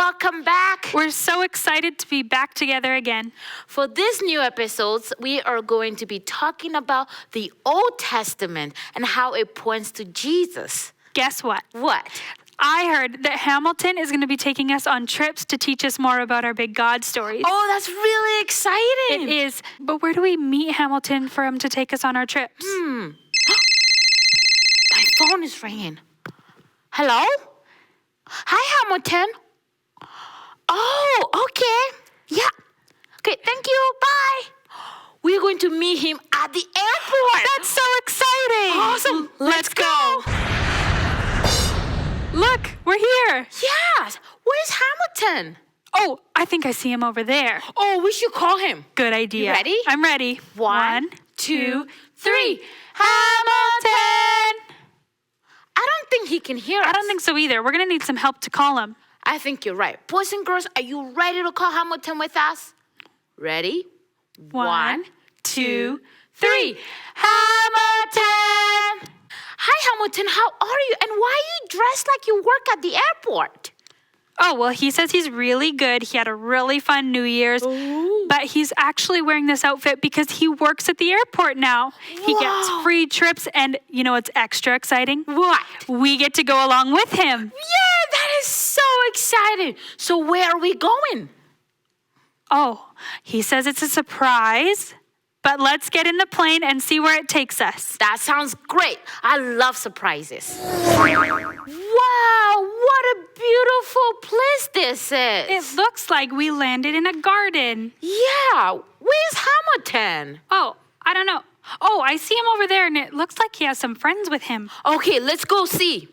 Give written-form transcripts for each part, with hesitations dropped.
welcome back. We're so excited to be back together again. For this new episodes, we are going to be talking about the Old Testament and how it points to Jesus. Guess what? What? I heard that Hamilton is going to be taking us on trips to teach us more about our big God stories. Oh, that's really exciting. It is. But where do we meet Hamilton for him to take us on our trips? My phone is ringing. Hello? Hi, Hamilton. Oh, okay. Yeah. Okay, thank you. Bye. We're going to meet him at the airport. That's so exciting. Awesome. Let's go. Look, we're here. Yes. Where's Hamilton? Oh, I think I see him over there. Oh, we should call him. Good idea. You ready? I'm ready. 1, 2, 3. Hamilton! I don't think he can hear us. I don't think so either. We're going to need some help to call him. I think you're right. Boys and girls, are you ready to call Hamilton with us? Ready? 1, 2, 3. Hamilton! Hi, Hamilton. How are you? And why are you dressed like you work at the airport? Oh, well, he says he's really good. He had a really fun New Year's. Ooh. But he's actually wearing this outfit because he works at the airport now. He gets free trips, and you know what's extra exciting? What? We get to go along with him. Yeah, that is so exciting. So where are we going? Oh, he says it's a surprise. But let's get in the plane and see where it takes us. That sounds great. I love surprises. Wow, what a beautiful place this is. It looks like we landed in a garden. Yeah, where's Hamilton? Oh, I don't know. Oh, I see him over there, and it looks like he has some friends with him. Okay, let's go see.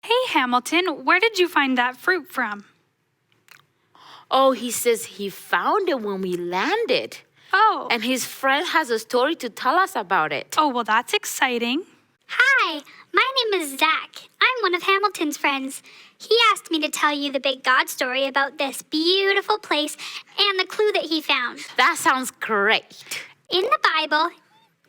Hey, Hamilton, where did you find that fruit from? Oh, he says he found it when we landed. Oh. And his friend has a story to tell us about it. Oh, well, that's exciting. Hi, my name is Zach. I'm one of Hamilton's friends. He asked me to tell you the big God story about this beautiful place and the clue that he found. That sounds great. In the Bible,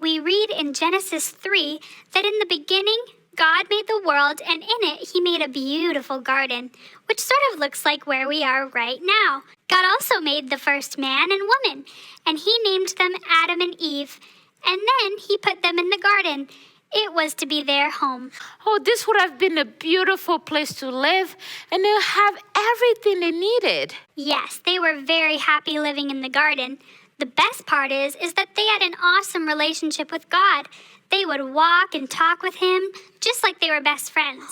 we read in Genesis 3 that in the beginning, God made the world, and in it, he made a beautiful garden, which sort of looks like where we are right now. God also made the first man and woman, and he named them Adam and Eve, and then he put them in the garden. It was to be their home. Oh, this would have been a beautiful place to live, and they'll have everything they needed. Yes, they were very happy living in the garden. The best part is that they had an awesome relationship with God. They would walk and talk with him, just like they were best friends.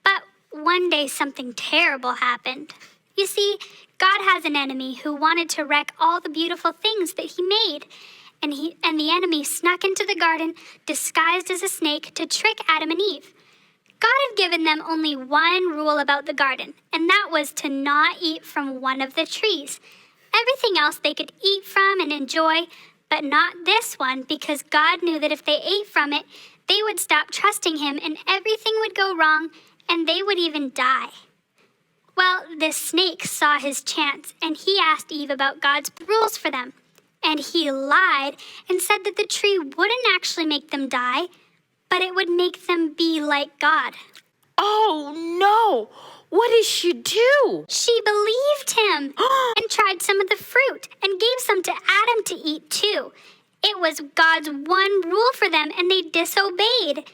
But one day something terrible happened. You see, God has an enemy who wanted to wreck all the beautiful things that he made. And the enemy snuck into the garden, disguised as a snake, to trick Adam and Eve. God had given them only one rule about the garden, and that was to not eat from one of the trees. Everything else they could eat from and enjoy, but not this one, because God knew that if they ate from it, they would stop trusting him and everything would go wrong, and they would even die. Well, this snake saw his chance, and he asked Eve about God's rules for them. And he lied and said that the tree wouldn't actually make them die, but it would make them be like God. Oh, no. What did she do? She believed him and tried some of the fruit and gave some to Adam to eat too. It was God's one rule for them, and they disobeyed.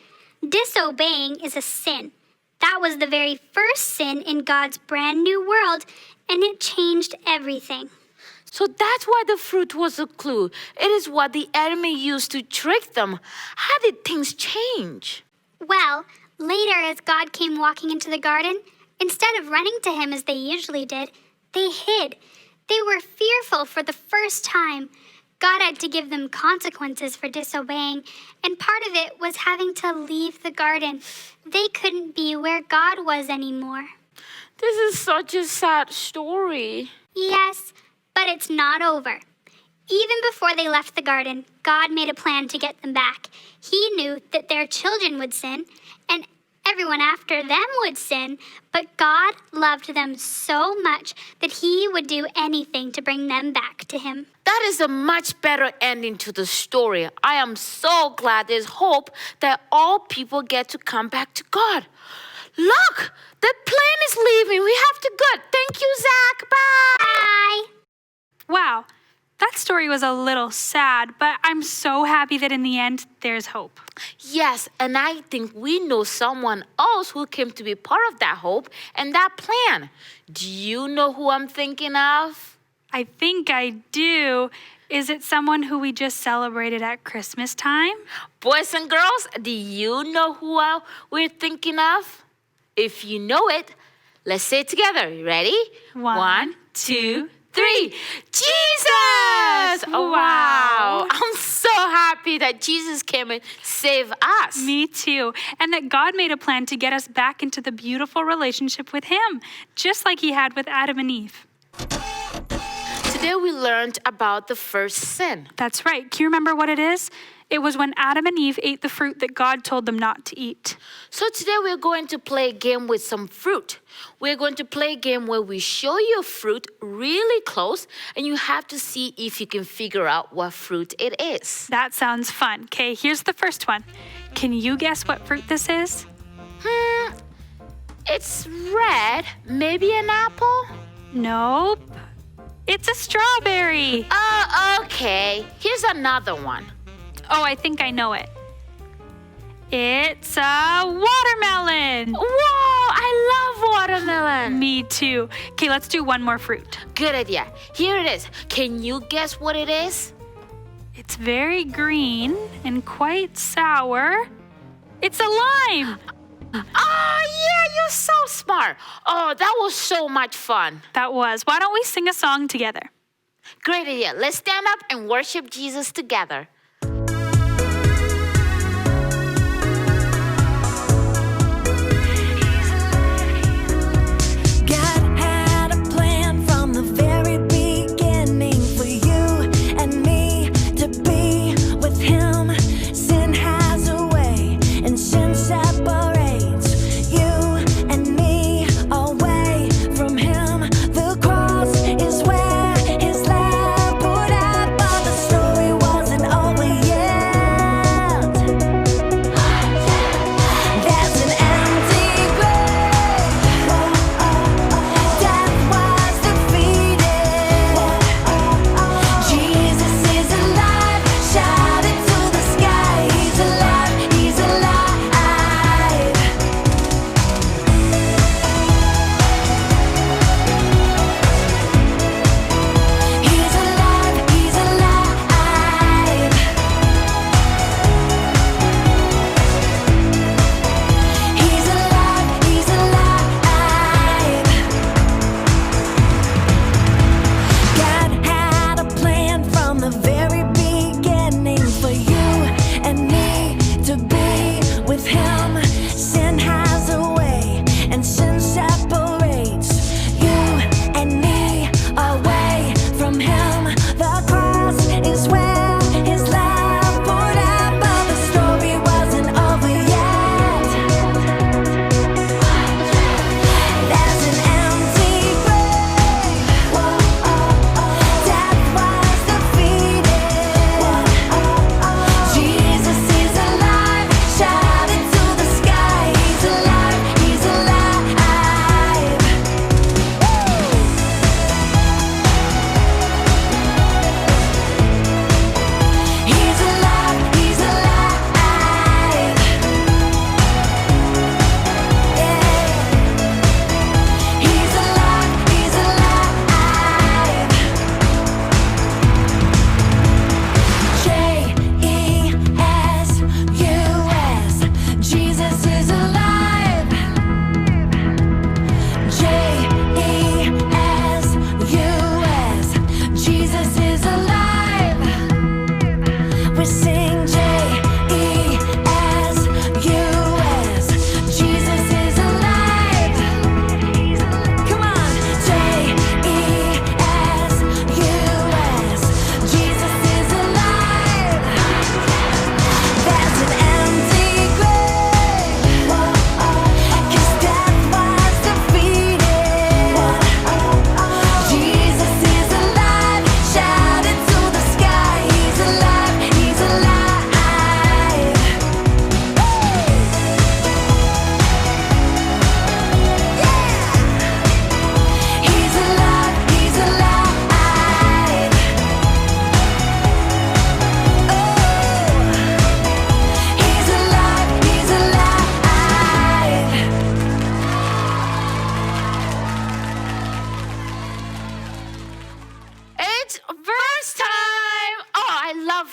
Disobeying is a sin. That was the very first sin in God's brand new world, and it changed everything. So that's why the fruit was a clue. It is what the enemy used to trick them. How did things change? Well, later as God came walking into the garden, instead of running to him as they usually did, they hid. They were fearful for the first time. God had to give them consequences for disobeying, and part of it was having to leave the garden. They couldn't be where God was anymore. This is such a sad story. Yes, but it's not over. Even before they left the garden, God made a plan to get them back. He knew that their children would sin, and everyone after them would sin, but God loved them so much that he would do anything to bring them back to him. That is a much better ending to the story. I am so glad there's hope that all people get to come back to God. Look, the plane is leaving. We have to go. Thank you, story was a little sad, but I'm so happy that in the end, there's hope. Yes, and I think we know someone else who came to be part of that hope and that plan. Do you know who I'm thinking of? I think I do. Is it someone who we just celebrated at Christmas time? Boys and girls, do you know who we're thinking of? If you know it, let's say it together. You ready? 1, 2, 3. Jesus! Wow. I'm so happy that Jesus came and saved us. Me too. And that God made a plan to get us back into the beautiful relationship with Him, just like He had with Adam and Eve. Today we learned about the first sin. That's right. Can you remember what it is? It was when Adam and Eve ate the fruit that God told them not to eat. So today we're going to play a game with some fruit. We're going to play a game where we show you a fruit really close and you have to see if you can figure out what fruit it is. That sounds fun. Okay, here's the first one. Can you guess what fruit this is? It's red. Maybe an apple? Nope. It's a strawberry. Oh, okay. Here's another one. Oh, I think I know it. It's a watermelon. Whoa, I love watermelon. Me too. Okay, let's do one more fruit. Good idea. Here it is. Can you guess what it is? It's very green and quite sour. It's a lime. Oh, yeah, you're so smart. Oh, that was so much fun. That was. Why don't we sing a song together? Great idea. Let's stand up and worship Jesus together. Is where his love poured out, but the story wasn't over.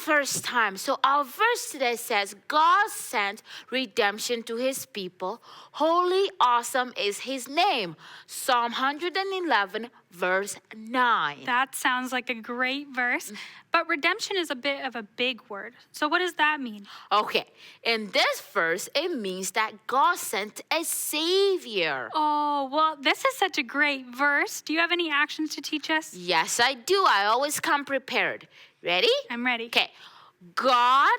first time. So our verse today says, God sent redemption to his people. Holy, awesome is his name. Psalm 111, verse 9. That sounds like a great verse, but redemption is a bit of a big word. So what does that mean? Okay, in this verse, it means that God sent a savior. Oh, well, this is such a great verse. Do you have any actions to teach us? Yes, I do. I always come prepared. Ready? I'm ready. Okay. God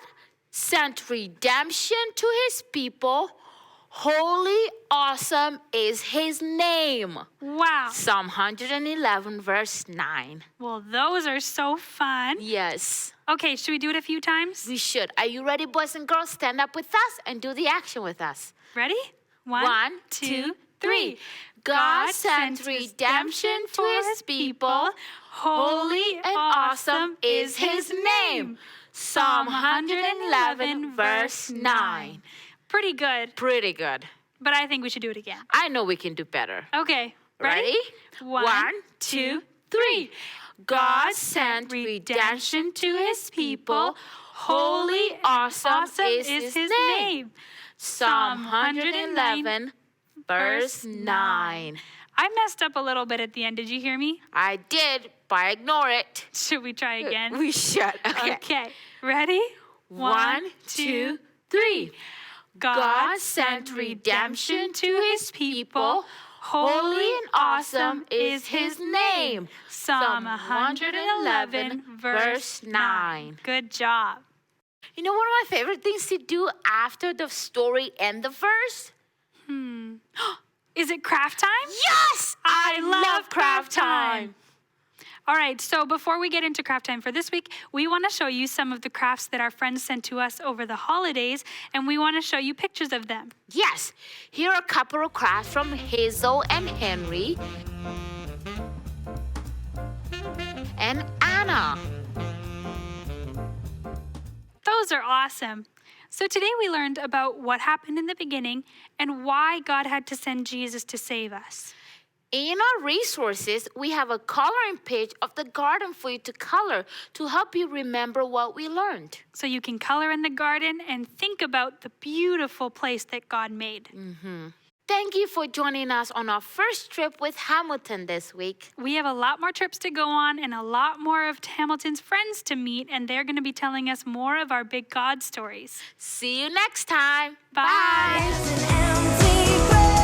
sent redemption to his people. Holy, awesome is his name. Wow. Psalm 111, verse 9. Well, those are so fun. Yes, Okay, should we do it a few times? we should. Are you ready, boys and girls? Stand up with us and do the action with us. Ready? One, two, three. God sent redemption to his people. Holy and awesome is his name. Psalm 111, verse 9. Pretty good, Pretty good. but I think we should do it again. I know we can do better. Okay, ready? One, two, three. God sent redemption to his people. Holy, awesome is his name. Psalm 111, verse 9. I messed up a little bit at the end. Did you hear me? I did, but I ignore it. Should we try again? We should. Okay, ready? One, two, three. God sent redemption to his people. Holy and awesome is his name. Psalm 111, verse 9. Good job. You know one of my favorite things to do after the story and the verse? Is it craft time? Yes! I love craft time. All right, so before we get into craft time for this week, we want to show you some of the crafts that our friends sent to us over the holidays, and we want to show you pictures of them. Yes, here are a couple of crafts from Hazel and Henry and Anna. Those are awesome. So today we learned about what happened in the beginning and why God had to send Jesus to save us. In our resources, we have a coloring page of the garden for you to color to help you remember what we learned. So you can color in the garden and think about the beautiful place that God made. Thank you for joining us on our first trip with Hamilton this week. We have a lot more trips to go on and a lot more of Hamilton's friends to meet, and they're going to be telling us more of our big God stories. See you next time. Bye. There's an empty grave.